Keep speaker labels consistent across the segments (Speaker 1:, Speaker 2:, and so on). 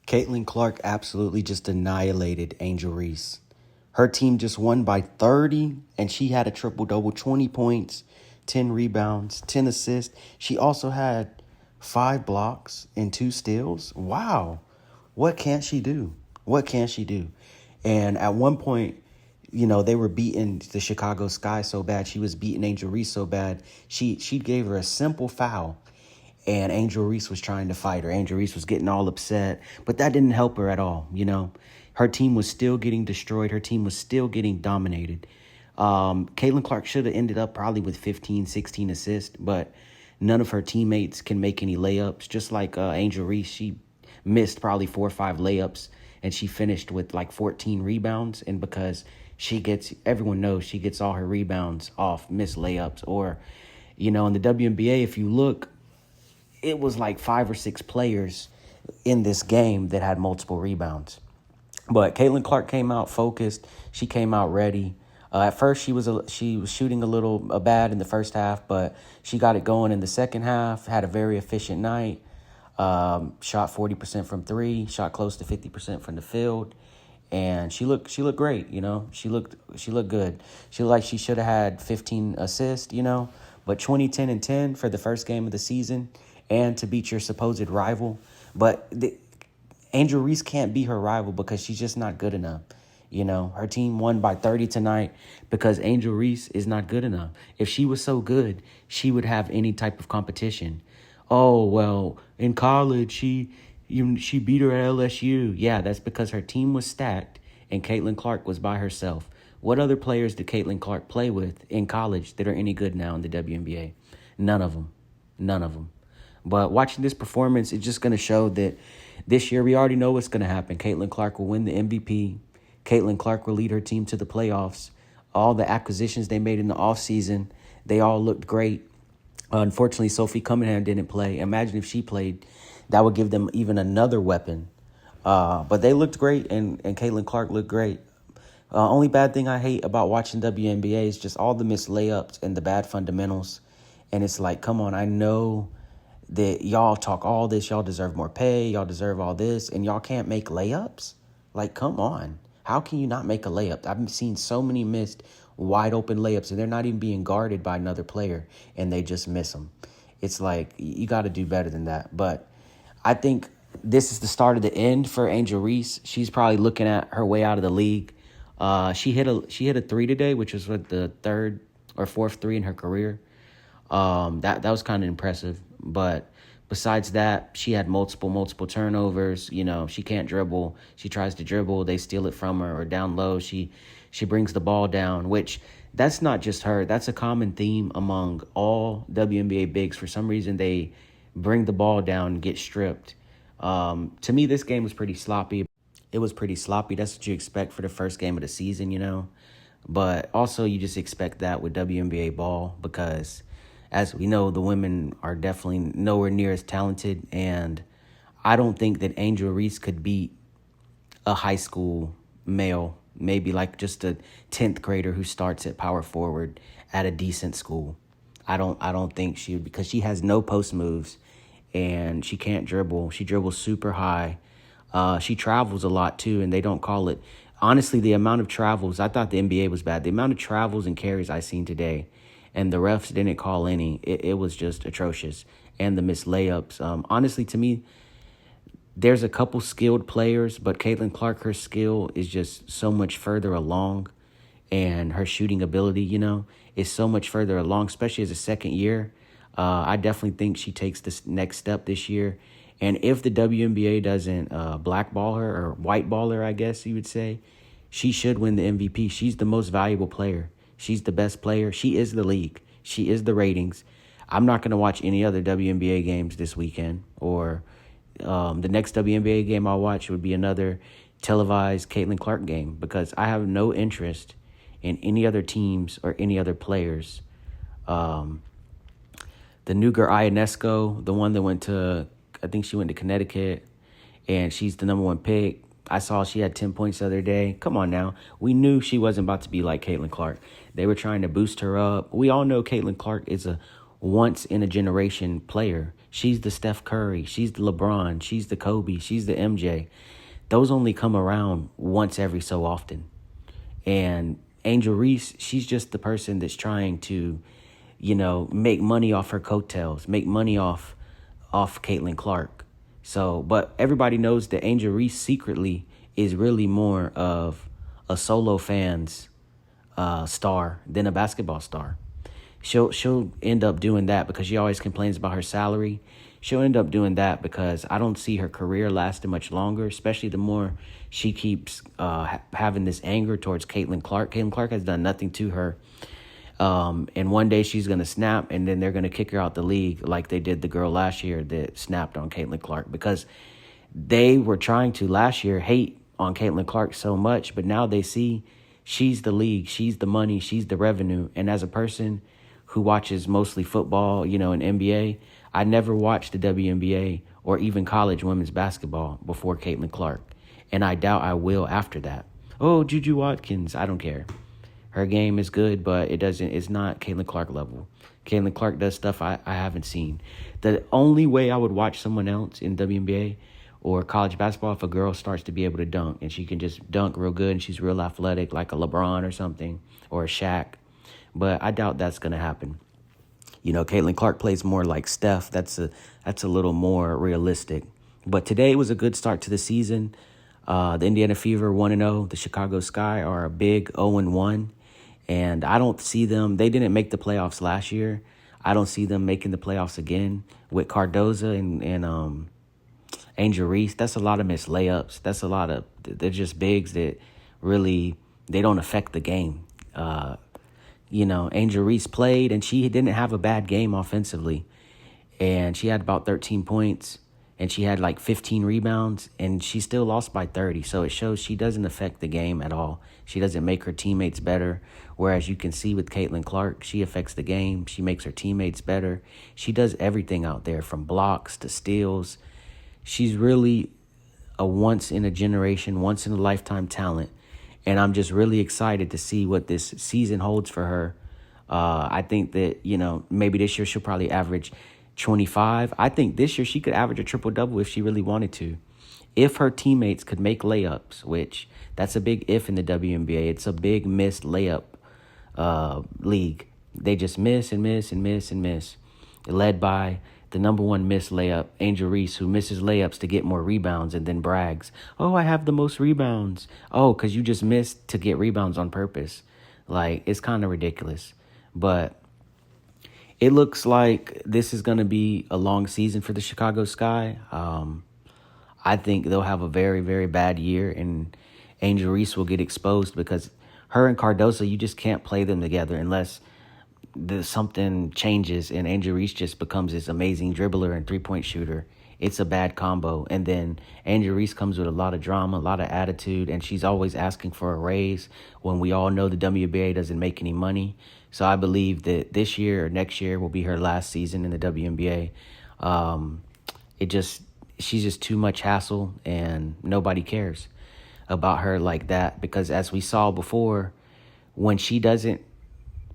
Speaker 1: Caitlin Clark absolutely just annihilated Angel Reese. Her team just won by 30, and she had a triple-double, 20 points, 10 rebounds, 10 assists. She also had 5 blocks and 2 steals. Wow. What can't she do? What can she do? And at one point, they were beating the Chicago Sky so bad. She was beating Angel Reese so bad. She gave her a simple foul, and Angel Reese was trying to fight her. Angel Reese was getting all upset, but that didn't help her at all. Her team was still getting destroyed. Her team was still getting dominated. Caitlin Clark should have ended up probably with 15, 16 assists, but none of her teammates can make any layups. Just like Angel Reese, she missed probably 4 or 5 layups, and she finished with like 14 rebounds. And because everyone knows she gets all her rebounds off missed layups. Or, in the WNBA, if you look, it was like 5 or 6 players in this game that had multiple rebounds. But Caitlin Clark came out focused. She came out ready. At first, she was shooting a little bad in the first half, but she got it going in the second half. Had a very efficient night. Shot 40% from 3. Shot close to 50% from the field, and she looked great. She looked good. She looked like she should have had 15 assists. But 20, 10, and 10 for the first game of the season, and to beat your supposed rival. But Angel Reese can't be her rival because she's just not good enough. Her team won by 30 tonight because Angel Reese is not good enough. If she was so good, she would have any type of competition. Oh, well, in college, she beat her at LSU. Yeah, that's because her team was stacked and Caitlin Clark was by herself. What other players did Caitlin Clark play with in college that are any good now in the WNBA? None of them. None of them. But watching this performance, it's just going to show that this year we already know what's going to happen. Caitlin Clark will win the MVP. Caitlin Clark will lead her team to the playoffs. All the acquisitions they made in the offseason, they all looked great. Unfortunately, Sophie Cunningham didn't play. Imagine if she played. That would give them even another weapon. But they looked great, and Caitlin Clark looked great. Only bad thing I hate about watching WNBA is just all the missed layups and the bad fundamentals. And it's like, come on, I know that y'all talk all this. Y'all deserve more pay. Y'all deserve all this. And y'all can't make layups? Like, come on. How can you not make a layup? I've seen so many missed wide open layups, and they're not even being guarded by another player, and they just miss them. It's like, you got to do better than that. But I think this is the start of the end for Angel Reese. She's probably looking at her way out of the league. She hit a 3 today, which was what, the 3rd or 4th 3 in her career. That was kind of impressive. But besides that, she had multiple turnovers. She can't dribble. She tries to dribble. They steal it from her, or down low, she brings the ball down, which that's not just her. That's a common theme among all WNBA bigs. For some reason, they bring the ball down and get stripped. To me, this game was pretty sloppy. It was pretty sloppy. That's what you expect for the first game of the season, But also, you just expect that with WNBA ball because, as we know, the women are definitely nowhere near as talented. And I don't think that Angel Reese could beat a high school male, maybe like just a 10th grader who starts at power forward at a decent school. I don't think she would, because she has no post moves and she can't dribble. She dribbles super high. She travels a lot too, and they don't call it. Honestly, the amount of travels, I thought the NBA was bad. The amount of travels and carries I seen today, and the refs didn't call any. It was just atrocious. And the missed layups. Honestly, to me, there's a couple skilled players, but Caitlin Clark, her skill is just so much further along, and her shooting ability, is so much further along, especially as a second year. I definitely think she takes this next step this year. And if the WNBA doesn't blackball her, or whiteball her, I guess you would say, she should win the MVP. She's the most valuable player. She's the best player. She is the league. She is the ratings. I'm not going to watch any other WNBA games this weekend, or the next WNBA game I'll watch would be another televised Caitlin Clark game, because I have no interest in any other teams or any other players. The new girl, Ionesco, the one that I think she went to Connecticut, and she's the number 1 pick. I saw she had 10 points the other day. Come on now. We knew she wasn't about to be like Caitlin Clark. They were trying to boost her up. We all know Caitlin Clark is a once-in-a-generation player. She's the Steph Curry. She's the LeBron. She's the Kobe. She's the MJ. Those only come around once every so often. And Angel Reese, she's just the person that's trying to, make money off her coattails, make money off Caitlin Clark. So, but everybody knows that Angel Reese secretly is really more of a solo fan's star than a basketball star. She'll end up doing that because she always complains about her salary. She'll end up doing that because I don't see her career lasting much longer, especially the more she keeps having this anger towards Caitlin Clark. Caitlin Clark has done nothing to her. And one day she's going to snap, and then they're going to kick her out the league like they did the girl last year that snapped on Caitlin Clark, because they were trying to last year hate on Caitlin Clark so much, but now they see she's the league, she's the money, she's the revenue. And as a person who watches mostly football, and NBA, I never watched the WNBA or even college women's basketball before Caitlin Clark. And I doubt I will after that. Oh, Juju Watkins, I don't care. Her game is good, but it's not Caitlin Clark level. Caitlin Clark does stuff I haven't seen. The only way I would watch someone else in WNBA or college basketball, if a girl starts to be able to dunk and she can just dunk real good and she's real athletic, like a LeBron or something, or a Shaq. But I doubt that's going to happen. Caitlin Clark plays more like Steph. That's a little more realistic. But today was a good start to the season. The Indiana Fever 1-0. The Chicago Sky are a big 0-1. And I don't see them. They didn't make the playoffs last year. I don't see them making the playoffs again with Cardoza and Angel Reese. That's a lot of missed layups. They're just bigs that really, they don't affect the game. Angel Reese played, and she didn't have a bad game offensively. And she had about 13 points, and she had like 15 rebounds, and she still lost by 30. So it shows she doesn't affect the game at all. She doesn't make her teammates better. Whereas you can see with Caitlin Clark, she affects the game. She makes her teammates better. She does everything out there, from blocks to steals. She's really a once-in-a-generation, once-in-a-lifetime talent. And I'm just really excited to see what this season holds for her. I think that, maybe this year she'll probably average 25. I think this year she could average a triple-double if she really wanted to. If her teammates could make layups, which that's a big if in the WNBA. It's a big missed layup league. They just miss and miss and miss and miss. Led by the number one missed layup, Angel Reese, who misses layups to get more rebounds and then brags, "Oh, I have the most rebounds." Oh, because you just missed to get rebounds on purpose. Like, it's kind of ridiculous. But it looks like this is going to be a long season for the Chicago Sky. I think they'll have a very, very bad year, and Angel Reese will get exposed because her and Cardoza, you just can't play them together unless something changes and Angel Reese just becomes this amazing dribbler and three-point shooter. It's a bad combo. And then Angel Reese comes with a lot of drama, a lot of attitude, and she's always asking for a raise when we all know the WNBA doesn't make any money. So I believe that this year or next year will be her last season in the WNBA. She's just too much hassle, and nobody cares about her like that, because as we saw before, when she doesn't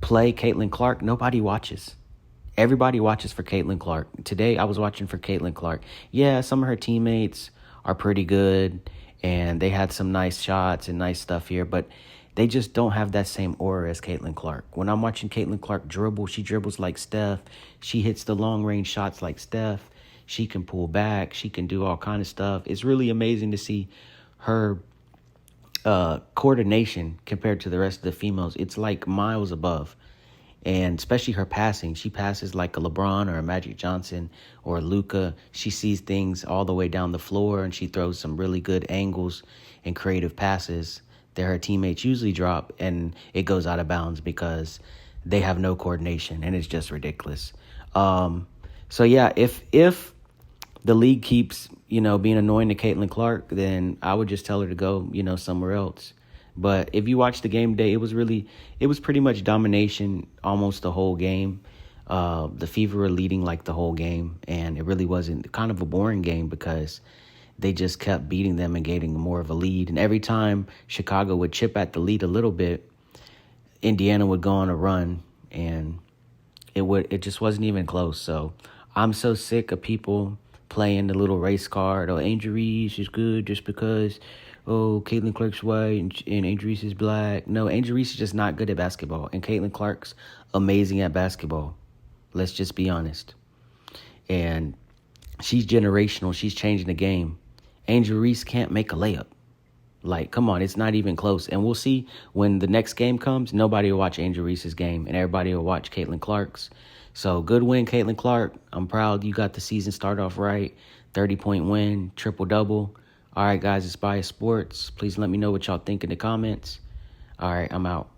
Speaker 1: play Caitlin Clark, nobody watches. Everybody watches for Caitlin Clark. Today, I was watching for Caitlin Clark. Yeah, some of her teammates are pretty good, and they had some nice shots and nice stuff here, but they just don't have that same aura as Caitlin Clark. When I'm watching Caitlin Clark dribble, she dribbles like Steph. She hits the long-range shots like Steph. She can pull back. She can do all kind of stuff. It's really amazing to see her coordination compared to the rest of the females. It's like miles above. And especially her passing. She passes like a LeBron or a Magic Johnson or a Luka. She sees things all the way down the floor, and she throws some really good angles and creative passes that her teammates usually drop, and it goes out of bounds because they have no coordination, and it's just ridiculous. So yeah, if the league keeps, being annoying to Caitlin Clark, then I would just tell her to go, somewhere else. But if you watch the game today, it was pretty much domination almost the whole game. The Fever were leading like the whole game, and it really wasn't kind of a boring game because they just kept beating them and getting more of a lead. And every time Chicago would chip at the lead a little bit, Indiana would go on a run, and it just wasn't even close. So I'm so sick of people playing the little race card. Oh, Angel Reese is good just because, oh, Caitlin Clark's white and Angel Reese is black. No, Angel Reese is just not good at basketball. And Caitlin Clark's amazing at basketball. Let's just be honest. And she's generational. She's changing the game. Angel Reese can't make a layup. Like, come on, it's not even close. And we'll see when the next game comes, nobody will watch Angel Reese's game, and everybody will watch Caitlin Clark's. So, good win, Caitlin Clark. I'm proud you got the season start off right. 30-point win, triple-double. All right, guys, it's Bias Sports. Please let me know what y'all think in the comments. All right, I'm out.